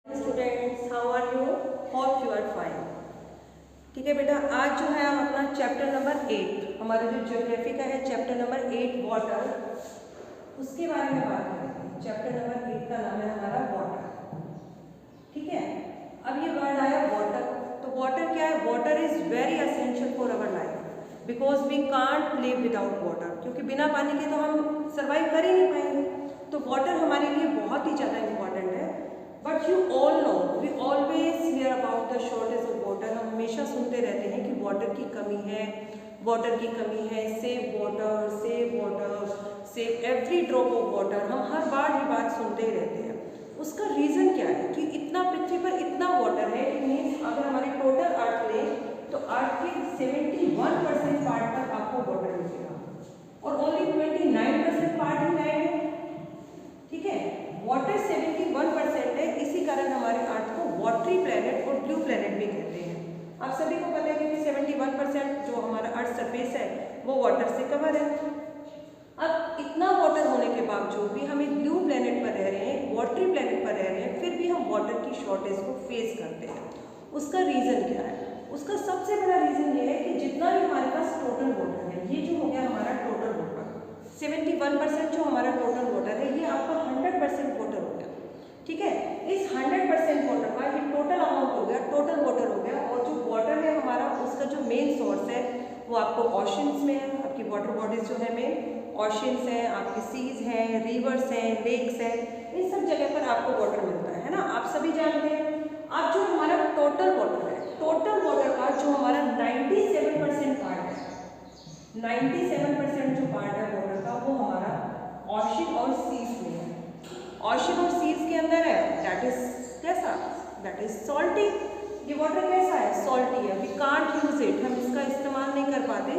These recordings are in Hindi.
Students, how are you? Hope you are fine. ठीक है बेटा, आज जो है हम अपना चैप्टर नंबर 8, हमारा जो ज्योग्राफी का है चैप्टर नंबर 8 वाटर, उसके बारे में बात करेंगे। चैप्टर नंबर 8 का नाम है हमारा वाटर। ठीक है, अब ये वर्ड आया वाटर, तो वाटर क्या है? Water is very essential for our life because we can't live without water, क्योंकि बिना पानी के तो हम सर्वाइव कर ही नहीं पाएंगे। तो वाटर हमारे लिए बहुत ही ज़्यादा इम्पॉर्टेंट है। But you all know, we always hear about the shortage of water. हम हमेशा सुनते रहते हैं कि वाटर की कमी है, वाटर की कमी है, save water, save water, save every drop of water. हम हर बार ये बात सुनते ही रहते हैं। उसका रीज़न क्या है कि इतना पृथ्वी पर इतना वाटर है, इट मीन्स अगर हमारी टोटल अर्थ लें तो अर्थ के 71% पार्ट पर आपको वाटर मिलेगा और ओनली 29% पार्ट ही लैंड है। ठीक है, वाटर 71% है, इसी कारण हमारे अर्थ को वाटरी प्लेनेट और ब्लू प्लेनेट भी कहते हैं। आप सभी को पता है कि 71% जो हमारा अर्थ सरफेस है वो वाटर से कवर है। अब इतना वाटर होने के बावजूद भी हम एक ब्लू प्लेनेट पर रह रहे हैं, वाटरी प्लेनेट पर रह रहे हैं, फिर भी हम वाटर की शॉर्टेज को फेस करते हैं। उसका रीज़न क्या है? उसका सबसे बड़ा रीज़न ये है कि जितना भी हमारे पास टोटल वाटर है, ये जो हो गया हमारा टोटल वाटर, 71% जो हमारा टोटल वाटर है, ये आपका 100% वाटर हो गया। ठीक है, इस 100% वाटर का ये टोटल अमाउंट हो गया, टोटल वाटर हो गया। और जो वाटर है हमारा, उसका जो मेन सोर्स है वो आपको ओशंस में है। आपकी वाटर बॉडीज जो है मेन ओशंस हैं, आपके सीज हैं, रिवर्स हैं, लेक्स हैं, इन सब जगह पर आपको वाटर मिलता है ना, आप सभी जानते हैं। अब जो हमारा टोटल वाटर है, टोटल वाटर का जो हमारा 97% पार्ट है, 97% जो पार्ट है वाटर का, वो हमारा ओशन और सीज में है। ओशन और सीज के अंदर है, दैट इज कैसा? That is salty. ये वाटर कैसा है? सॉल्टी है। वी कांट यूज इट, हम इसका इस्तेमाल नहीं कर पाते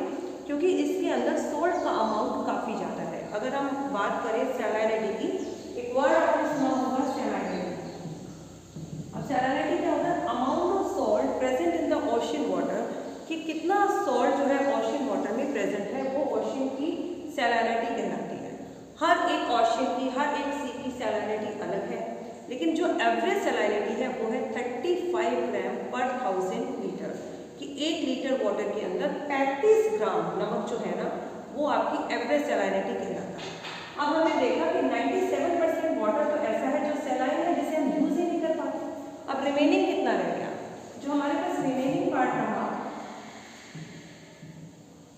क्योंकि इसके अंदर सॉल्ट का अमाउंट काफ़ी ज़्यादा है। अगर हम बात करें सैलिनिटी की, एक वर्ड आपने सुना होगा सैलिनिटी। अब सैलिनिटी क्या होता है? Amount of salt present in the ocean water, कि कितना सॉल्ट जो है ओशन वाटर में प्रेजेंट है, वो ओशन की सैलिनिटी कहलाती है। हर एक ओशन की, हर एक सी की सैलिनिटी अलग है, लेकिन जो एवरेज सैलिनिटी है वो है 35 ग्राम पर 1000 लीटर, कि 1 लीटर वाटर के अंदर 35 ग्राम नमक जो है ना, वो आपकी एवरेज सैलिनिटी कहलाता है। अब हमने देखा कि 97% वाटर तो ऐसा है जो सैलाइन है, जिसे हम यूज ही नहीं कर पाते। अब रिमेनिंग कितना रह गया? जो हमारे पास रिमेनिंग पार्ट रहा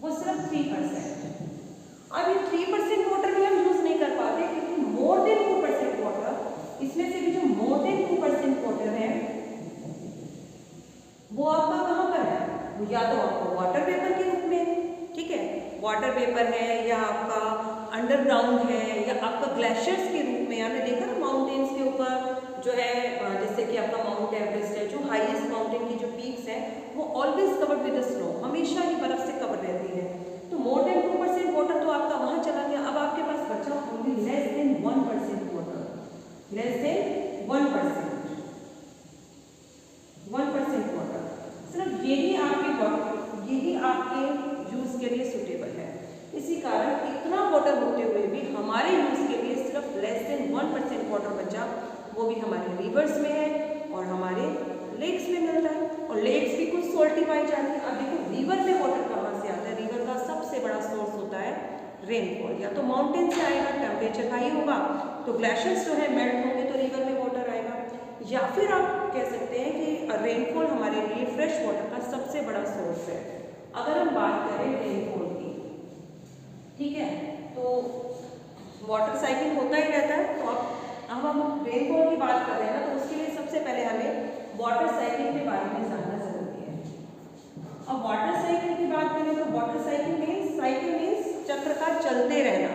वो सिर्फ 3%। अब ये 3% वाटर भी हम यूज नहीं कर पाते क्योंकि मोर देन 2% वाटर, इसमें से भी जो मोर देन 2% वाटर है वो आपका कहाँ पर है? वो या तो आपका वाटर वेपर के रूप में, ठीक है, वाटर वेपर है, या आपका अंडरग्राउंड है, या आपका ग्लेशियर्स के रूप में। आपने देखा ना माउंटेन्स के ऊपर जो है, जैसे कि आपका माउंट एवरेस्ट है, जो हाईएस्ट माउंटेन की जो पीक्स हैं वो ऑलवेज कवर्ड विद स्नो, हमेशा ही बर्फ से कवर रहती है। तो मोर देन 2% वाटर तो आपका वहाँ चला गया। अब आपके पास बचा only less than 1% water, less than 1% water. सिर्फ यही आपके यूज के लिए सुटेबल है। इसी कारण इतना वाटर होते हुए भी हमारे यूज के लिए सिर्फ लेस देन 1% वाटर बचा, वो भी हमारे रिवर्स में है और हमारे लेक्स में मिलता है। और लेक्स भी कुछ सॉल्टी पाई जाती है। अब देखो रिवर में वाटर कहाँ से आता है? रिवर का सबसे बड़ा सोर्स होता है रेनफॉल। या तो माउंटेन से आएगा, टेम्परेचर हाई होगा तो ग्लेशियर्स जो है मेल्ट होंगे तो रिवर में वाटर आएगा, या फिर आप कह सकते हैं कि रेनफॉल हमारे लिए फ्रेश वाटर का सबसे बड़ा सोर्स है। अगर हम बात करें रेनफॉल की, ठीक है, तो वाटर साइकिल होता ही रहता है। तो अब हम रेनफॉल की बात कर रहे हैं ना, तो उसके लिए सबसे पहले हमें वाटर साइकिल के बारे में जानना जरूरी है। अब वाटर साइकिल की बात करें तो वाटर साइकिल मीन्स चक्र का चलते रहना।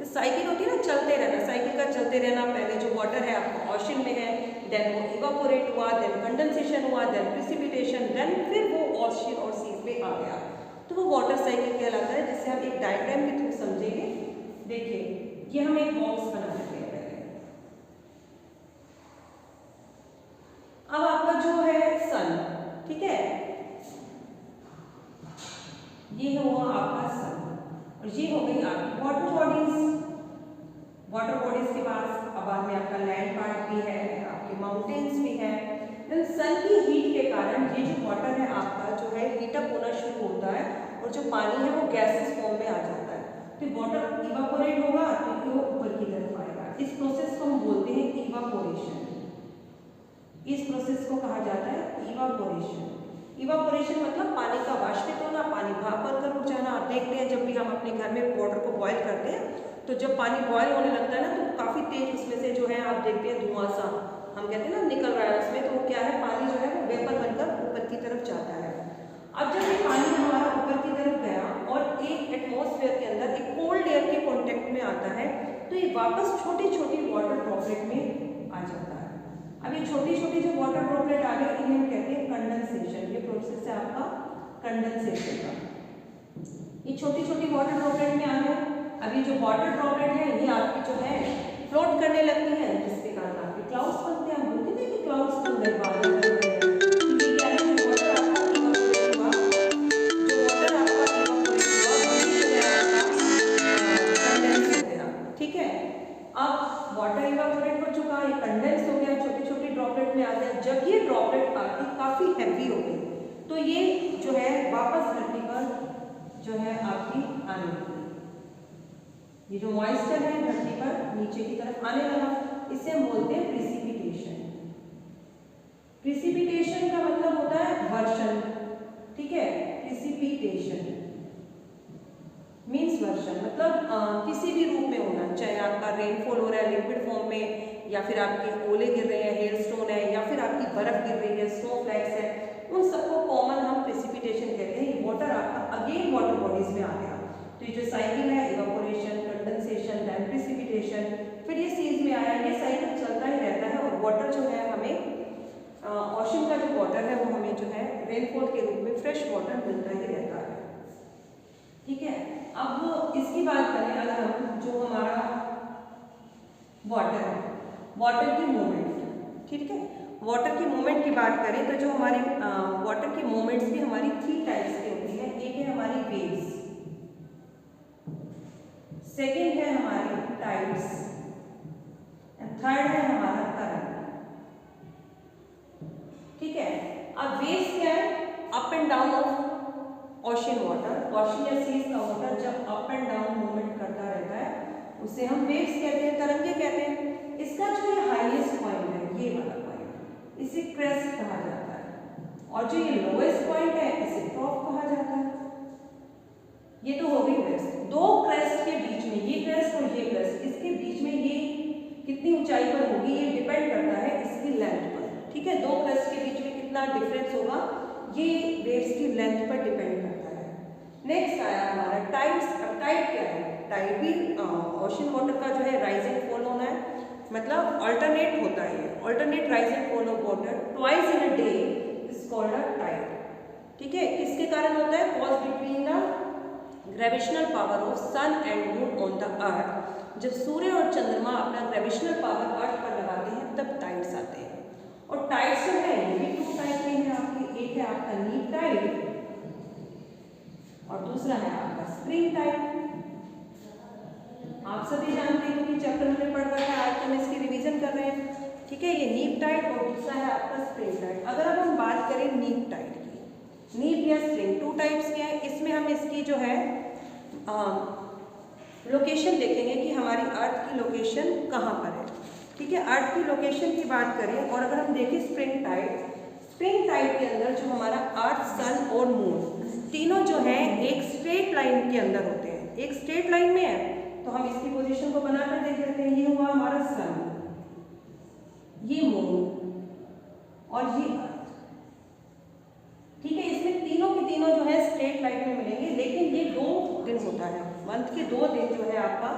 साइकिल होती है ना, चलते रहना, साइकिल का चलते रहना। पहले जो वाटर है आपका ओशन में है, देन वो इवापोरेट हुआ, देन कंडेंसेशन हुआ, देन प्रिसिपिटेशन, देन फिर वो ओशन और सीज में आ गया, तो वो वाटर साइकिल कहलाता है, जिसे हम एक डायग्राम के थ्रू समझेंगे। देखिए, ये हम एक बॉक्स बना लेते हैं पहले। अब आपका जो है सन, ठीक है, ये हुआ आपका सन और ये हो गई आपकी वाटर बॉडीज। वाटर बॉडीज के पास अब बाद में आपका लैंड पार्ट भी है, आपके माउंटेन माउंटेन्स भी हैं। देन सन की हीट के कारण ये जो वाटर है आपका जो है हीटअप होना शुरू होता है और जो पानी है वो गैसेस फॉर्म में आ जाता है। तो वाटर इवापोरेट होगा तो वो ऊपर की तरफ आएगा। इस प्रोसेस को हम बोलते हैं इवापोरेशन। इस प्रोसेस को कहा जाता है इवापोरेशन। इवापोरेशन मतलब पानी का वाष्पित होना, पानी भाप बनकर उठ जाना। आप देखते हैं जब भी हम अपने घर में वाटर को बॉयल करते हैं तो जब पानी बॉयल होने लगता है ना तो काफ़ी तेज उसमें से जो है आप देखते हैं धुआं सा हम कहते हैं ना निकल रहा है उसमें, तो वो क्या है पानी जो है वो वेपर बनकर ऊपर की तरफ जाता है। अब जब ये पानी हमारा ऊपर की तरफ गया और एक एटमॉस्फेयर के अंदर एक कोल्ड एयर के कॉन्टेक्ट में आता है तो ये वापस छोटी छोटी वाटर ड्रॉपलेट में आ जाता है। अब ये छोटी छोटी जो वाटर ड्रॉपलेट आ गई इन्हें हम कहते हैं कंडेंसेशन। ये प्रोसेस है आपका कंडेंसेशन का। ये छोटी छोटी वाटर ड्रॉपलेट में आ गए। अब ये जो वाटर ड्रॉपलेट है ये आपकी जो है फ्लोट करने लगती है जिसके कारण आपके क्लाउड्स बनते हैं। हम बोलते हैं कि क्लाउड्स बन गए, बादल बन गए। ये क्या है जो वाटर आपका इवापोरेट हुआ, जो वाटर आपका इवापोरेट हुआ वही जो है आपका कंडेंस हो गया। ठीक है, अब वाटर इवापोरेट हो चुका, ये कंडेंस हो गया, छोटी छोटी ड्रॉपलेट में आ गया। जब ये ड्रॉपलेट आपकी काफी हैवी हो गई तो ये जो है वापस धरती पर जो है आपकी आने लगी। ये जो मॉइस्चर है धरती पर नीचे की तरफ आने लगा, इसे हम बोलते हैं प्रिसिपिटेशन। प्रिसिपिटेशन का मतलब होता है वर्षण। ठीक है, प्रिसिपिटेशन मीन्स वर्षण, मतलब किसी भी रूप में होना, चाहे आपका रेनफॉल हो रहा है लिक्विड फॉर्म में, या फिर आपके ओले गिर रहे हैं, हेलस्टोन है, या फिर आपकी बर्फ गिर रही है, स्नो फ्लैक्स है, उन सबको कॉमन हम प्रिसिपिटेशन कहते हैं। ये वाटर आपका अगेन वाटर बॉडीज में आ गया। तो ये जो साइकिल है इवापोरेशन, कंडेंसेशन, देन प्रिसिपिटेशन, फिर ये सीज में आया, ये साइकिल चलता ही रहता है। और वाटर जो है हमें ओशन का जो वाटर है वो हमें जो है रेनफॉल के रूप में फ्रेश वाटर मिलता ही रहता है। ठीक है, अब इसकी बात करें अगर हम जो हमारा वाटर है, वाटर की मूवमेंट, ठीक है, वाटर की मूवमेंट की बात करें तो जो हमारी वाटर की मूवमेंट्स भी हमारी 3 टाइप्स की होती है। एक है हमारी वेव्स, सेकेंड है हमारे टाइड्स, थर्ड है हमारा करंट। ठीक है, अब वेव्स क्या है? Up and down of ocean water. Ocean या सीज का वाटर जब अप एंड डाउन मूवमेंट करता रहता है उसे हम वेव्स कहते हैं, तरंगे कहते हैं। इसका जो ये हाईएस्ट पॉइंट है ये वाला पॉइंट, इसे क्रेस्ट कहा जाता है, और जो ये लोएस्ट पॉइंट है इसे ट्रॉफ कहा जाता है। ये तो हो गई क्रेस्ट। दो क्रेस्ट के बीच में, ये क्रेस्ट और ये क्रेस्ट, इसके बीच में ये कितनी ऊंचाई पर होगी ये डिपेंड करता है इसकी लेंथ पर। ठीक है, दो क्रेस्ट के बीच में कितना डिफरेंस होगा ये वेव्स की लेंथ पर डिपेंड करता है। नेक्स्ट आया हमारा टाइड्स। अब टाइड क्या है? टाइड भी ओशन वाटर का जो है राइज एंड फॉल होना है, मतलब अल्टरनेट होता है, alternate rise and fall of water twice in a day is called a tide. ठीक है, किसके कारण होता है? Cause between the gravitational power of sun and moon on the earth. जब सूर्य और चंद्रमा अपना ग्रेविशनल पावर अर्थ पर लगाते हैं तब टाइड्स आते हैं। और टाइड्स जो है ये भी 2 टाइप के हैं आपके, एक है आपका नीप टाइड और दूसरा है आपका स्प्रिंग टाइड। आप सभी जानते हैं कि चैप्टर में पढ़ रखा है, आज हम इसकी रिवीजन कर रहे हैं। ठीक है, ये नीप टाइड और दूसरा है आपका स्प्रिंग टाइड। अगर अब हम बात करें नीप टाइड की, नीप या स्प्रिंग 2 टाइप्स के हैं। इसमें हम इसकी जो है लोकेशन देखेंगे कि हमारी अर्थ की लोकेशन कहाँ पर है। ठीक है, अर्थ की लोकेशन की बात करें और अगर हम देखें स्प्रिंग टाइड के अंदर जो हमारा अर्थ, सन और मून तीनों जो है एक स्ट्रेट लाइन के अंदर होते हैं। एक स्ट्रेट लाइन में है तो हम इसकी पोजीशन को बनाकर देख लेते हैं। ये हुआ हमारा सन, ये मून और ये अर्थ। ठीक है, इसमें तीनों के तीनों जो है स्ट्रेट लाइन में मिलेंगे, लेकिन ये 2 दिन होता है, मंथ के 2 दिन जो है आपका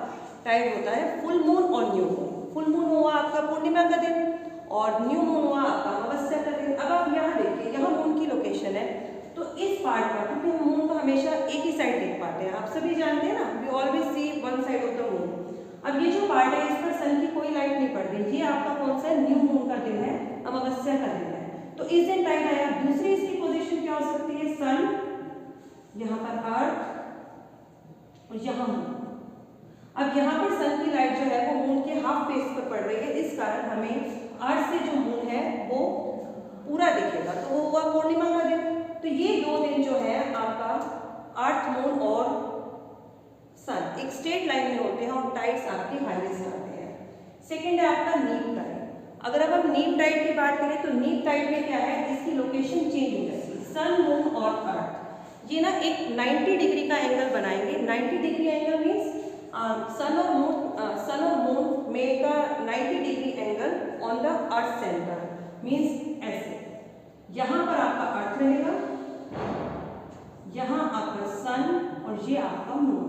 टाइड होता है, फुल मून और न्यू मून। फुल मून हुआ आपका पूर्णिमा का दिन और न्यू मून हुआ आपका अमावस्या का दिन। अब आप यहाँ देखिए, यहाँ मून की लोकेशन है तो इस पार्ट पर, क्योंकि हम मून को हमेशा एक ही साइड देख पाते हैं, आप सभी जानते हैं ना, we always see one side of the moon. अब ये जो पार्ट है इस पर सन की कोई लाइट नहीं पड़ रही, ये आपका कौन सा है? न्यू मून का दिन है, अमावस्या का दिन है, तो इस दिन टाइड आया। दूसरी इसकी पोजीशन क्या हो सकती है? सन, यहाँ पर अर्थ और यहाँ मून। अब यहाँ पर सन की लाइट जो है वो मून के हाफ फेस पर पड़ रही है, इस कारण हमें अर्थ से जो मून है वो पूरा दिखेगा, तो वो हुआ पूर्णिमा का दिन। तो ये 2 दिन जो है आपका अर्थ, मून और सन एक स्ट्रेट लाइन में होते हैं और टाइड्स आपके हाईवे से आते हैं। सेकेंड है आपका नीप टाइड। अगर अब हम नीप टाइड की बात करें तो नीप टाइड में क्या है, इसकी लोकेशन चेंज हो जाएगी। सन, मून और अर्थ ये ना एक 90 डिग्री का एंगल बनाएंगे। 90 डिग्री एंगल मीन्स सन और moon make a 90 degree angle on the earth centre, means ऐसे यहाँ पर आपका अर्थ रहेगा, यहाँ आपका सन और ये आपका मून।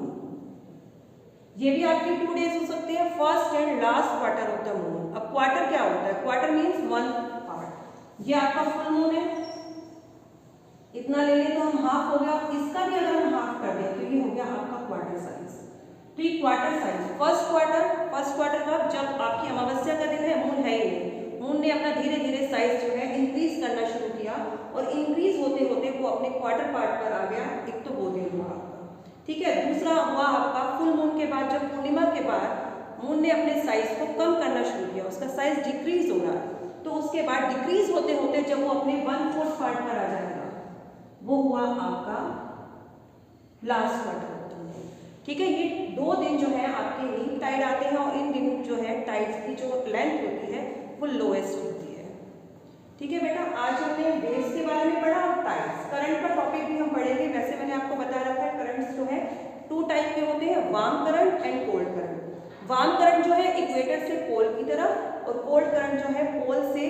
ये भी आपके 2 डेज हो सकते हैं, first and last quarter of the moon. अब क्वार्टर क्या होता है, क्वार्टर मीन्स 1 पार्ट। ये आपका फुल मून है, इतना ले लें तो हम हाफ हो गया, इसका भी अगर हम हाफ कर दें तो ये हो गया आपका क्वार्टर साइज। तो ये क्वार्टर साइज फर्स्ट क्वार्टर का जब आपकी अमावस्या का दिन है, मून है ही नहीं, मून ने अपना धीरे धीरे साइज जो है इंक्रीज करना शुरू किया और इंक्रीज होते होते वो अपने क्वार्टर पार्ट पर आ गया। एक तो वो दिन हुआ आपका, ठीक है। दूसरा हुआ आपका फुल मून के बाद, जब पूर्णिमा के बाद मून ने अपने साइज को कम करना शुरू किया, उसका साइज डिक्रीज हो रहा है, तो उसके बाद डिक्रीज होते होते जब वो अपने 1/4 पार्ट पर आ जाएगा, वो हुआ आपका last quarter of the moon, ठीक है। ये 2 दिन जो है आपके नीप टाइड आते हैं और इन दिनों जो है टाइड्स की जो लेंथ होती है वो लोएस्ट होती है, ठीक है बेटा। आज हमने वेव्स के बारे में पढ़ा और टाइड्स, करंट का टॉपिक भी हम पढ़ेंगे। वैसे मैंने आपको बता रखा है करंट्स जो है 2 टाइप के होते हैं, warm current and cold current. Warm current जो है इक्वेटर से पोल की तरफ और कोल्ड करंट जो है पोल से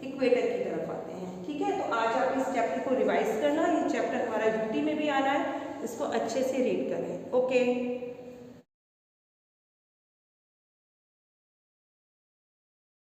इक्वेटर की तरफ आते हैं, ठीक है। तो आज आप इस चैप्टर को रिवाइज करना, ये चैप्टर हमारा यूटी में भी आना है, इसको अच्छे से रीड करें। ओके।